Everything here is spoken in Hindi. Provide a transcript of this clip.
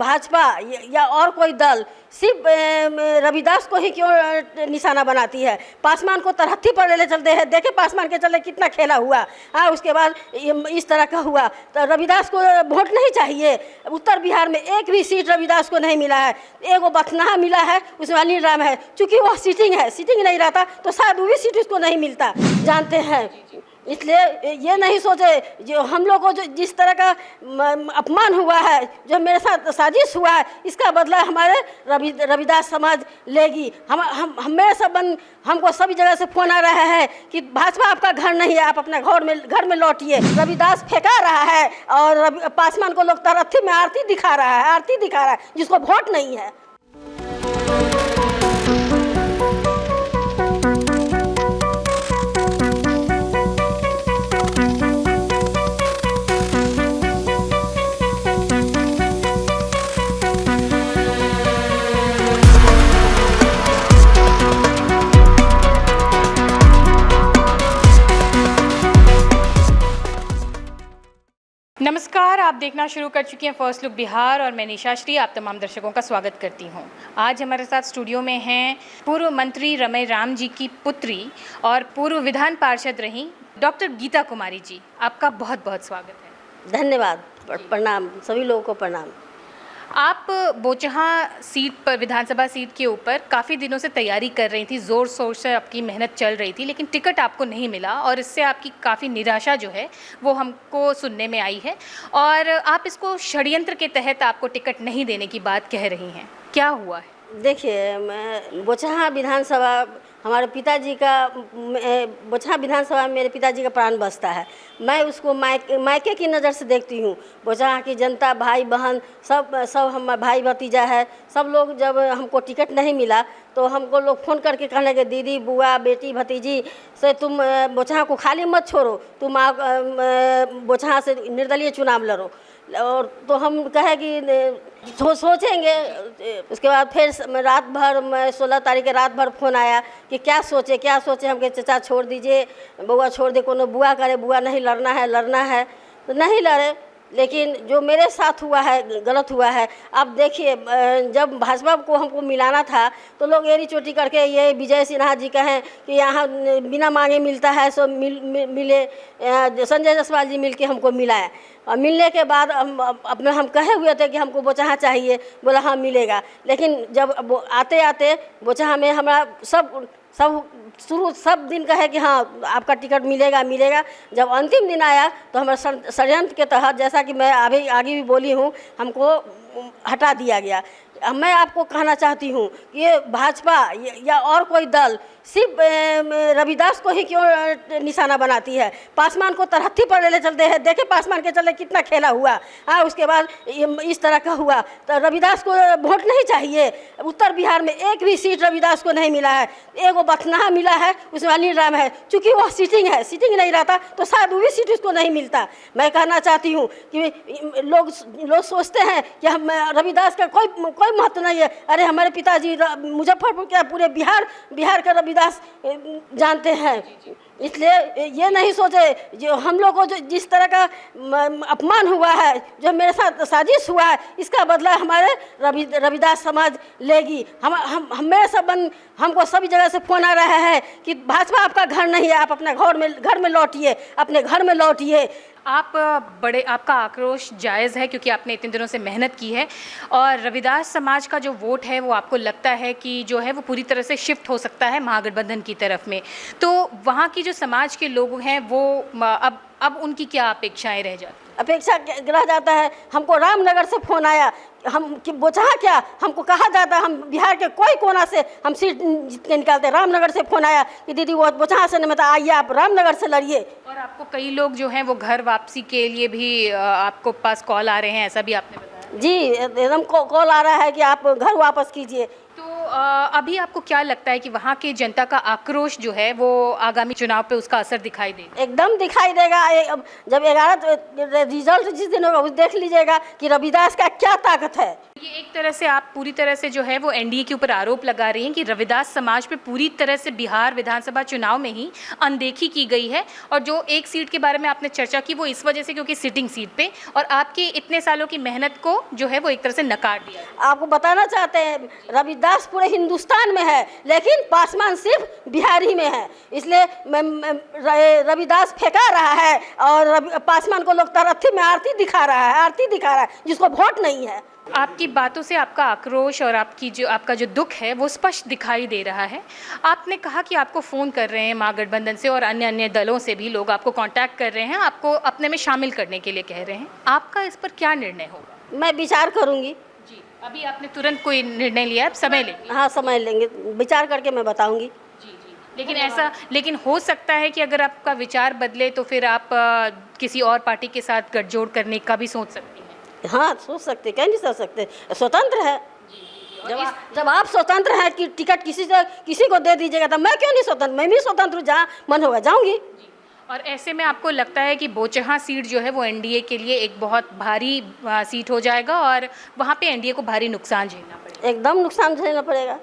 भाजपा या और कोई दल सिर्फ रविदास को ही क्यों निशाना बनाती है? पासवान को तरहत्थी पर ले चलते हैं। देखे पासवान के चलते कितना खेला हुआ। हाँ, उसके बाद इस तरह का हुआ तो रविदास को वोट नहीं चाहिए। उत्तर बिहार में एक भी सीट रविदास को नहीं मिला है। एगो बथनाहा मिला है, उसमें अनिल राम है। चूँकि वह सीटिंग नहीं रहता तो शायद वो भी सीट उसको नहीं मिलता, जानते हैं। इसलिए ये नहीं सोचे जो हम लोग को जो जिस तरह का अपमान हुआ है, जो मेरे साथ साजिश हुआ है, इसका बदला हमारे रविदास समाज लेगी। हम मेरे संबंध हमको सभी जगह से फोन आ रहा है कि भाजपा आपका घर नहीं है, आप अपना घर में लौटिए। रविदास फेंका रहा है और पासवान को लोग तरहत्थी में आरती दिखा रहा है जिसको वोट नहीं है। नमस्कार, आप देखना शुरू कर चुकी हैं फर्स्ट लुक बिहार और मैं निशा श्री आप तमाम दर्शकों का स्वागत करती हूं। आज हमारे साथ स्टूडियो में हैं पूर्व मंत्री रमई राम जी की पुत्री और पूर्व विधान पार्षद रही डॉक्टर गीता कुमारी जी। आपका बहुत बहुत स्वागत है। धन्यवाद, प्रणाम, सभी लोगों को प्रणाम। आप बोचहा सीट पर, विधानसभा सीट के ऊपर काफ़ी दिनों से तैयारी कर रही थी, ज़ोर शोर से आपकी मेहनत चल रही थी, लेकिन टिकट आपको नहीं मिला और इससे आपकी काफ़ी निराशा जो है वो हमको सुनने में आई है और आप इसको षड्यंत्र के तहत आपको टिकट नहीं देने की बात कह रही हैं। क्या हुआ है? देखिए, मैं बोचहा विधानसभा हमारे पिताजी का, बोचहा विधानसभा में मेरे पिताजी का प्राण बसता है। मैं उसको मायके की नज़र से देखती हूँ। बोचहा की जनता, भाई बहन सब हम भाई भतीजा है। सब लोग जब हमको टिकट नहीं मिला तो हमको लोग फ़ोन करके कहने लगे, दीदी, बुआ, बेटी, भतीजी से तुम बोचहा को खाली मत छोड़ो, तुम बोचहा से निर्दलीय चुनाव लड़ो। और तो हम कहे कि सोचेंगे। उसके बाद फिर रात भर, मैं 16 तारीख के रात भर फ़ोन आया कि क्या सोचे। हम कहे चाचा छोड़ दीजिए, बुआ छोड़ दे, कोनो बुआ करे, बुआ नहीं लड़ना है तो नहीं लड़े। लेकिन जो मेरे साथ हुआ है गलत हुआ है। अब देखिए, जब भाजपा को हमको मिलाना था तो लोग एड़ी चोटी करके ये विजय सिन्हा जी कहें कि यहाँ बिना मांगे मिलता है, सो मिले। संजय जायसवाल जी मिल के हमको मिलाया और मिलने के बाद हम कहे हुए थे कि हमको बोचहा चाहिए, बोला हाँ मिलेगा। लेकिन जब आते आते बोचहा में हमारा सब दिन कहे कि हाँ आपका टिकट मिलेगा। जब अंतिम दिन आया तो हमारे षड्यंत्र के तहत, जैसा कि मैं आगे भी बोली हूँ, हमको हटा दिया गया। मैं आपको कहना चाहती हूँ, ये भाजपा या और कोई दल सिर्फ रविदास को ही क्यों निशाना बनाती है? पासवान को तरहत्थी पर ले चलते हैं। देखे पासवान के चलते कितना खेला हुआ। हाँ, उसके बाद इस तरह का हुआ तो रविदास को वोट नहीं चाहिए। उत्तर बिहार में एक भी सीट रविदास को नहीं मिला है। एगो बथनाहा मिला है, उसमें अनिल राम है। चूँकि वह सीटिंग नहीं रहता तो शायद वो भी सीट उसको नहीं मिलता। मैं कहना चाहती हूँ कि लोग सोचते हैं कि हम रविदास का कोई महत्व नहीं है। अरे हमारे पिताजी मुजफ्फरपुर के पूरे बिहार का रविदास जानते हैं। इसलिए ये नहीं सोचे जो हम लोग को जो जिस तरह का अपमान हुआ है, जो मेरे साथ साजिश हुआ है, इसका बदला हमारे रविदास समाज लेगी। हम मेरे संबंध हमको सभी जगह से फोन आ रहा है कि भाजपा आपका घर नहीं है, आप अपना घर में लौटिए, अपने घर में लौटिए। आपका आक्रोश जायज़ है क्योंकि आपने इतने दिनों से मेहनत की है और रविदास समाज का जो वोट है वो आपको लगता है कि जो है वो पूरी तरह से शिफ्ट हो सकता है महागठबंधन की तरफ में। तो वहाँ की जो समाज के लोग हैं वो अब उनकी क्या अपेक्षाएं रह जाती? अपेक्षा रह जाता है। हमको रामनगर से फ़ोन आया, हम कि बोचहा क्या, हमको कहा जाता है हम बिहार के कोई कोना से हम सीट जीत के निकालते हैं। रामनगर से फ़ोन आया कि दीदी वो बोचहा से नहीं, मतलब आइए आप रामनगर से लड़िए। और आपको कई लोग जो हैं वो घर वापसी के लिए भी आपको पास कॉल आ रहे हैं, ऐसा भी आपने बताया? जी, एकदम कॉल आ रहा है कि आप घर वापस कीजिए। तो अभी आपको क्या लगता है कि वहाँ के जनता का आक्रोश जो है वो आगामी चुनाव पे उसका असर दिखाई देगा? एकदम दिखाई देगा। अब जब 11 रिजल्ट जिस दिन होगा उस देख लीजिएगा कि रविदास का क्या ताकत है। ये एक तरह से आप पूरी तरह से जो है वो एनडीए के ऊपर आरोप लगा रही हैं कि रविदास समाज पे पूरी तरह से बिहार विधानसभा चुनाव में ही अनदेखी की गई है, और जो एक सीट के बारे में आपने चर्चा की वो इस वजह से क्योंकि सिटिंग सीट पे और आपकी इतने सालों की मेहनत को जो है वो एक तरह से नकार दिया। आपको बताना चाहते हैं रविदास पूरे हिंदुस्तान में है लेकिन पासवान सिर्फ बिहार ही में है, इसलिए रविदास फेंका रहा है और पासवान को लोग तरक्की में आरती दिखा रहा है जिसको वोट नहीं है। आपकी बातों से आपका आक्रोश और आपका जो दुख है वो स्पष्ट दिखाई दे रहा है। आपने कहा कि आपको फ़ोन कर रहे हैं महागठबंधन से और अन्य अन्य दलों से भी लोग आपको कांटेक्ट कर रहे हैं, आपको अपने में शामिल करने के लिए कह रहे हैं। आपका इस पर क्या निर्णय होगा? मैं विचार करूंगी। जी, अभी आपने तुरंत कोई निर्णय लिया है? समय लेंगे? हाँ, समय लेंगे, विचार करके मैं बताऊंगी। जी। लेकिन हो सकता है कि अगर आपका विचार बदले तो फिर आप किसी और पार्टी के साथ गठजोड़ करने का भी सोच सकती हैं। हाँ, सोच सकते, क्या नहीं सोच सकते, स्वतंत्र है। जब आप स्वतंत्र हैं कि टिकट किसी को दे दीजिएगा तो मैं क्यों नहीं स्वतंत्र, मैं भी स्वतंत्र हूँ, जहाँ मन होगा जाऊँगी। और ऐसे में आपको लगता है कि बोचहा सीट जो है वो एनडीए के लिए एक बहुत भारी सीट हो जाएगा और वहाँ पे एनडीए को भारी नुकसान झेलना पड़ेगा? एकदम नुकसान झेलना पड़ेगा।